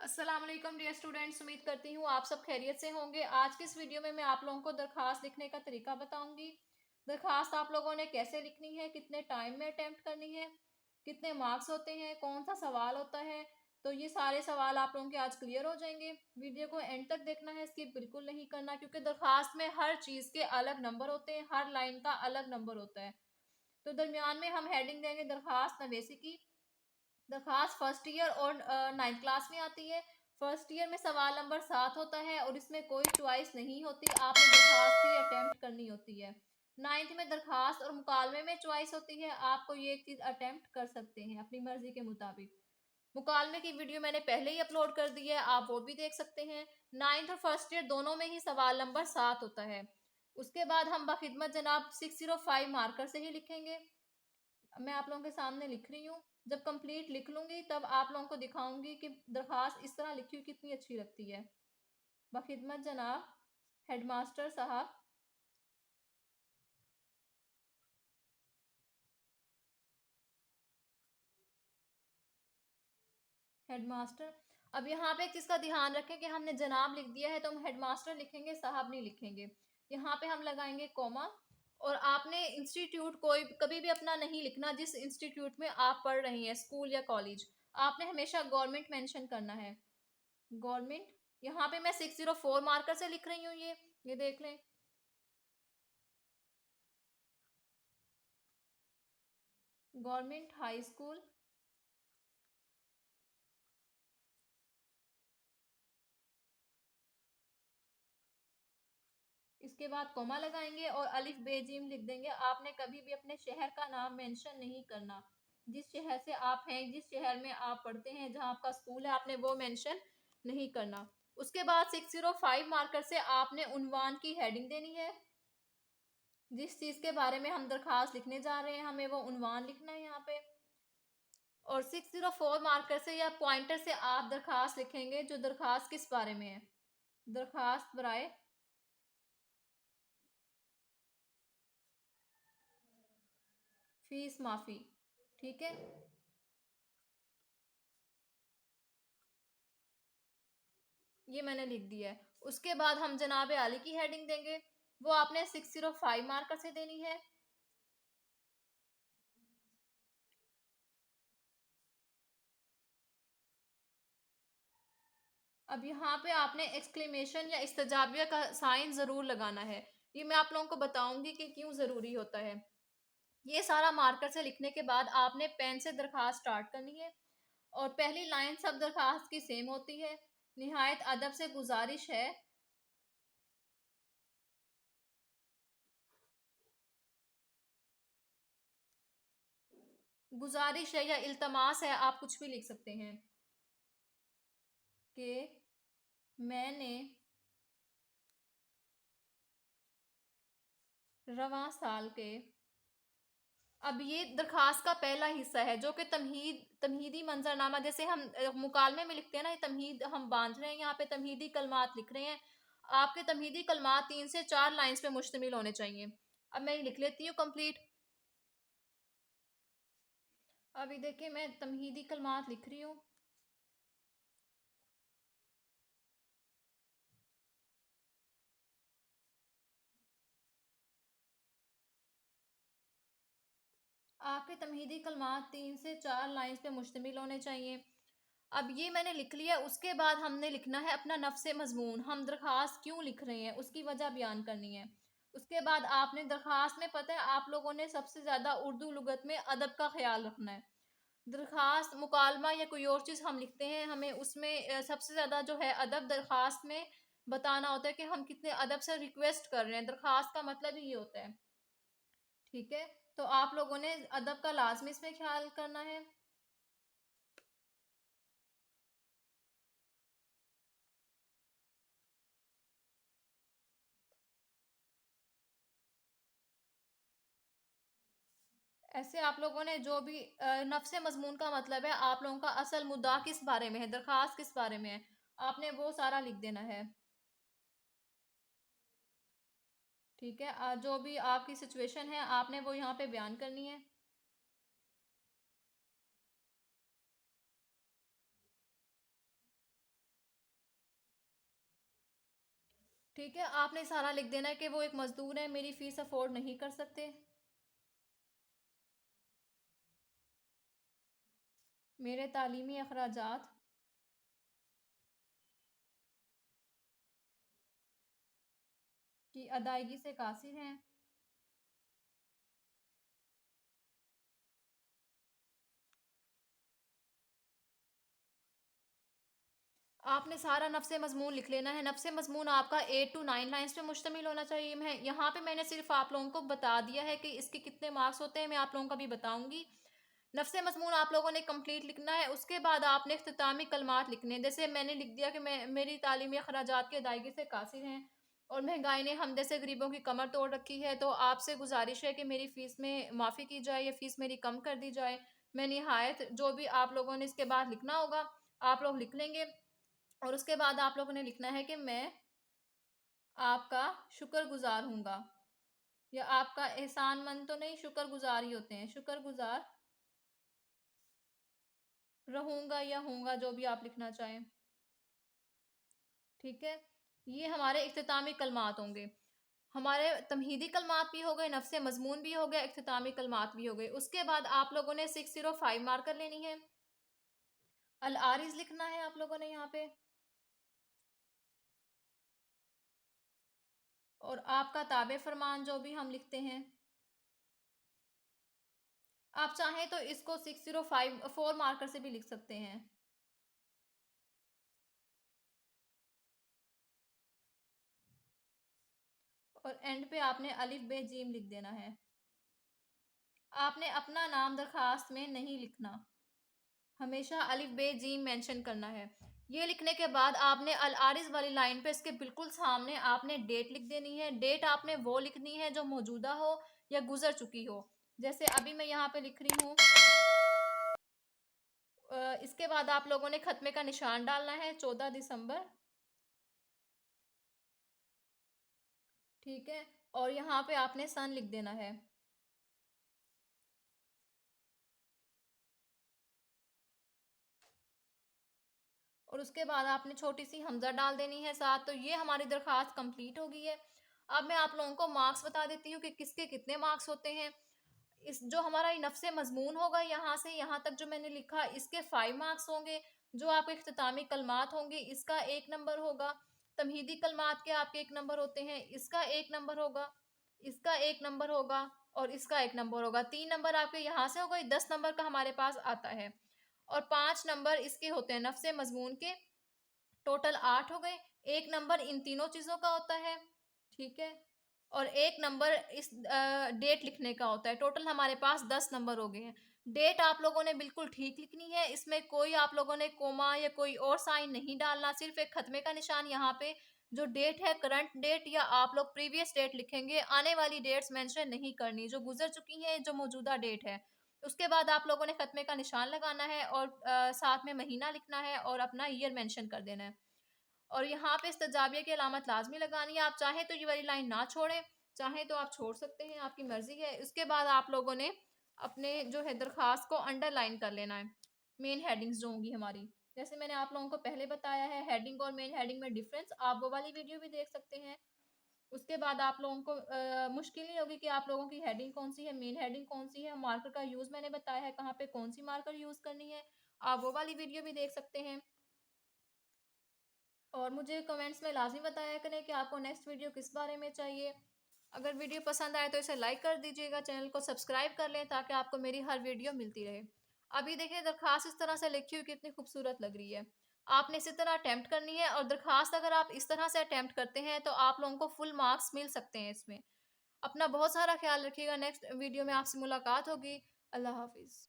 अस्सलाम वालेकुम dear students, उम्मीद करती हूँ आप सब खैरियत से होंगे। आज की इस वीडियो में मैं आप लोगों को दरखास्त लिखने का तरीका बताऊंगी। दरखास्त आप लोगों ने कैसे लिखनी है, कितने टाइम में अटेम्प्ट करनी है, कितने मार्क्स होते हैं, कौन सा सवाल होता है। तो ये सारे सवाल आप लोगों के आज क्लियर हो जाएंगे। वीडियो को एंड तक देखना है, स्किप बिल्कुल नहीं करना, क्योंकि दरखास्त में हर चीज़ के अलग नंबर होते हैं, हर लाइन का अलग नंबर होता है। तो दरमियान में हम हेडिंग देंगे दरखास्त नवेसी की। दरखास्त फर्स्ट ईयर और नाइन्थ क्लास में आती है। फर्स्ट ईयर में सवाल नंबर 7 होता है और इसमें कोई चॉइस नहीं होती, आपने दरखास्त ही अटेम्प्ट करनी होती है। नाइन्थ में दरखास्त और मुकालमे में चॉइस होती है, आपको ये एक चीज़ अटेम्प्ट कर सकते हैं अपनी मर्जी के मुताबिक। मुकालमे की वीडियो मैंने पहले ही अपलोड कर दी है, आप वो भी देख सकते हैं। नाइन्थ और फर्स्ट ईयर दोनों में ही सवाल नंबर 7 होता है। उसके बाद हम बखिदमत जनाब 605 मार्कर से ही लिखेंगे। मैं आप लोगों के सामने लिख रही हूँ। जब कंप्लीट लिख लूंगी तब आप लोगों को दिखाऊंगी कि दरखास्त इस तरह लिखी हुई कितनी अच्छी लगती है। बखिदमत जनाब हेडमास्टर साहब, हेडमास्टर। अब यहाँ पे एक चीज़ का ध्यान रखें कि हमने जनाब लिख दिया है तो हम हेडमास्टर लिखेंगे, साहब नहीं लिखेंगे। यहाँ पे हम लगाएंगे कॉमा। और आपने इंस्टीट्यूट कोई कभी भी अपना नहीं लिखना, जिस इंस्टीट्यूट में आप पढ़ रही हैं, स्कूल या कॉलेज। आपने हमेशा गवर्नमेंट मेंशन करना है, गवर्नमेंट। यहाँ पे मैं 604 मार्कर से लिख रही हूँ, ये देख लें। Government high school. इसके बाद कोमा लगाएंगे और अलिफ बे जीम लिख देंगे। आपने कभी भी अपने शहर का नाम मेंशन नहीं करना। जिस शहर से आप हैं, जिस शहर में आप पढ़ते हैं, जहाँ आपका स्कूल है, आपने वो मेंशन नहीं करना। उसके बाद 605 मार्कर से आपने उन्वान की हेडिंग देनी है। जिस चीज़ के बारे में हम दरखास्त लिखने जा रहे हैं, हमें वो उन्वान लिखना है यहाँ पे। और 604 मार्कर से या पॉइंटर से आप दरखास्त लिखेंगे, जो दरखास्त किस बारे में है। दरखास्त बराए फीस माफी। ठीक है, ये मैंने लिख दिया है। उसके बाद हम जनाब आली की हेडिंग देंगे, वो आपने 605 मार्कर से देनी है। अब यहाँ पे आपने एक्सक्लेमेशन या इस्तजाबिया का साइन जरूर लगाना है। ये मैं आप लोगों को बताऊंगी कि क्यों जरूरी होता है। ये सारा मार्कर से लिखने के बाद आपने पेन से दरखास्त स्टार्ट करनी है। और पहली लाइन सब दरखास्त की सेम होती है। निहायत अदब से गुजारिश है, गुजारिश है या इल्तमास है, आप कुछ भी लिख सकते हैं, कि मैंने रवां साल के। अब ये दरखास्त का पहला हिस्सा है, जो कि तमहीदी मंजरनामा, जैसे हम मुकालमे में लिखते हैं ना, ये तमहीद हम बांध रहे हैं, यहाँ पे तमहीदी कलमात लिख रहे हैं। आपके तमहीदी कलमात 3 से 4 लाइंस पे मुश्तमिल होने चाहिए। अब मैं ये लिख लेती हूँ कंप्लीट। अभी देखिए मैं तमहीदी कलमात लिख रही हूँ। आपके तमहीदी कलमात 3 से 4 लाइंस पे मुश्तमिल होने चाहिए। अब ये मैंने लिख लिया। उसके बाद हमने लिखना है अपना नफ्स मजमून, हम दरखास्त क्यों लिख रहे हैं उसकी वजह बयान करनी है। उसके बाद आपने दरखास्त में, पता है आप लोगों ने सबसे ज़्यादा उर्दू लुगत में अदब का ख्याल रखना है। दरखास्त मुकालमा या कोई और चीज़ हम लिखते हैं, हमें उसमें सबसे ज़्यादा जो है अदब दरखास्त में बताना होता है कि हम कितने अदब से रिक्वेस्ट कर रहे हैं। दरखास्त का मतलब ही ये होता है। ठीक है, तो आप लोगों ने अदब का लाजमी इसमें ख्याल करना है। ऐसे आप लोगों ने जो भी नफ्स मजमून का मतलब है, आप लोगों का असल मुद्दा किस बारे में है, दरखास्त किस बारे में है, आपने वो सारा लिख देना है। ठीक है, जो भी आपकी सिचुएशन है आपने वो यहाँ पे बयान करनी है। ठीक है, आपने सारा लिख देना है कि वो एक मजदूर है, मेरी फीस अफोर्ड नहीं कर सकते। मेरे तालीमी अखराजात की अदायगी से कासिर हैं। आपने सारा नफ्स मज़मून लिख लेना है। नफ्स मज़मून आपका 8 to 9 लाइन्स पे मुश्तमिल होना चाहिए। मैं यहाँ पे मैंने सिर्फ आप लोगों को बता दिया है कि इसके कितने मार्क्स होते हैं, मैं आप लोगों को भी बताऊंगी। नफ्स मज़मून आप लोगों ने कंप्लीट लिखना है। उसके बाद आपने इख्तितामी कलमात लिखने हैं। जैसे मैंने लिख दिया कि मैं मेरी तालीमी अखराजात की अदायगी से कासिर हैं और महंगाई ने हम जैसे गरीबों की कमर तोड़ रखी है, तो आपसे गुजारिश है कि मेरी फ़ीस में माफ़ी की जाए या फ़ीस मेरी कम कर दी जाए। मैं निहायत जो भी आप लोगों ने इसके बाद लिखना होगा, आप लोग लिख लेंगे। और उसके बाद आप लोगों ने लिखना है कि मैं आपका शुक्रगुजार हूँगा, या आपका एहसानमंद तो नहीं, शुक्रगुजार ही होते हैं, शुक्रगुजार रहूँगा या हूँगा, जो भी आप लिखना चाहें। ठीक है, ये हमारे इख्तितामी कलमात होंगे। हमारे तमहीदी कलमात भी हो गए, नफ्स मजमून भी हो गया, इख्तितामी कलमात भी हो गए। उसके बाद आप लोगों ने 605 मार्कर लेनी है। अल आरिज लिखना है आप लोगों ने यहाँ पे, और आपका ताबे फरमान जो भी हम लिखते हैं। आप चाहें तो इसको 605 मार्कर से भी लिख सकते हैं। और एंड पे आपने अलिफ बे जीम लिख देना है। आपने अपना नाम दरखास्त में नहीं लिखना, हमेशा अलिफ बे जीम मेंशन करना है। ये लिखने के बाद आपने अल आरिज वाली लाइन पे इसके बिल्कुल सामने आपने डेट लिख देनी है। डेट आपने वो लिखनी है जो मौजूदा हो या गुजर चुकी हो। जैसे अभी मैं यहाँ पे लिख रही हूँ। इसके बाद आप लोगों ने खत्मे का निशान डालना है, 14 दिसंबर। ठीक है, और यहाँ पे आपने सन लिख देना है। और उसके बाद आपने छोटी सी हमजा डाल देनी है साथ। तो ये हमारी दरख्वास्त कंप्लीट हो गई है। अब मैं आप लोगों को मार्क्स बता देती हूँ कि किसके कितने मार्क्स होते हैं। इस जो हमारा ये नफ्स मजमून होगा, यहाँ से यहाँ तक जो मैंने लिखा, इसके 5 मार्क्स होंगे। जो आपके इख्तितामी कलमात होंगे, इसका 1 नंबर होगा। तमहीदी कलमात के आपके 1 नंबर होते हैं, इसका 1 नंबर होगा, इसका 1 नंबर होगा, और इसका 1 नंबर होगा। 3 नंबर आपके यहाँ से हो गए, 10 नंबर का हमारे पास आता है। और 5 नंबर इसके होते हैं नफ्स मजमून के। टोटल 8 हो गए। 1 नंबर इन तीनों चीज़ों का होता है। ठीक है, और 1 नंबर इस डेट लिखने का होता है। टोटल हमारे पास 10 नंबर हो गए हैं। डेट आप लोगों ने बिल्कुल ठीक लिखनी है, इसमें कोई आप लोगों ने कोमा या कोई और साइन नहीं डालना, सिर्फ एक खत्मे का निशान। यहाँ पे जो डेट है करंट डेट, या आप लोग प्रीवियस डेट लिखेंगे, आने वाली डेट्स मेंशन नहीं करनी, जो गुजर चुकी हैं, जो मौजूदा डेट है। उसके बाद आप लोगों ने खत्मे का निशान लगाना है, और साथ में महीना लिखना है और अपना ईयर मेंशन कर देना है। और यहाँ पे इस्तजाबिया की अलामत लाजमी लगानी है। आप चाहें तो ये वाली लाइन ना छोड़ें, चाहें तो आप छोड़ सकते हैं, आपकी मर्जी है। उसके बाद आप लोगों ने अपने जो है दरख्वास्त को अंडरलाइन कर लेना है। मेन हेडिंग्स जो होंगी हमारी, जैसे मैंने आप लोगों को पहले बताया है हेडिंग और मेन हेडिंग में डिफरेंस, आप वो वाली वीडियो भी देख सकते हैं। उसके बाद आप लोगों को मुश्किल नहीं होगी कि आप लोगों की हेडिंग कौन सी है, मेन हेडिंग कौन सी है। मार्कर का यूज़ मैंने बताया है, कहाँ पे कौन सी मार्कर यूज़ करनी है, आप वो वाली वीडियो भी देख सकते हैं। और मुझे कमेंट्स में लाजमी बताया करें कि आपको नेक्स्ट वीडियो किस बारे में चाहिए। अगर वीडियो पसंद आए तो इसे लाइक कर दीजिएगा, चैनल को सब्सक्राइब कर लें ताकि आपको मेरी हर वीडियो मिलती रहे। अभी देखिए दरख्वास्त इस तरह से लिखी हुई कितनी खूबसूरत लग रही है। आपने इसी तरह अटैम्प्ट करनी है, और दरख्वास्त अगर आप इस तरह से अटैम्प्ट करते हैं तो आप लोगों को फुल मार्क्स मिल सकते हैं इसमें। अपना बहुत सारा ख्याल रखिएगा। नेक्स्ट वीडियो में आपसे मुलाकात होगी। अल्लाह हाफिज़।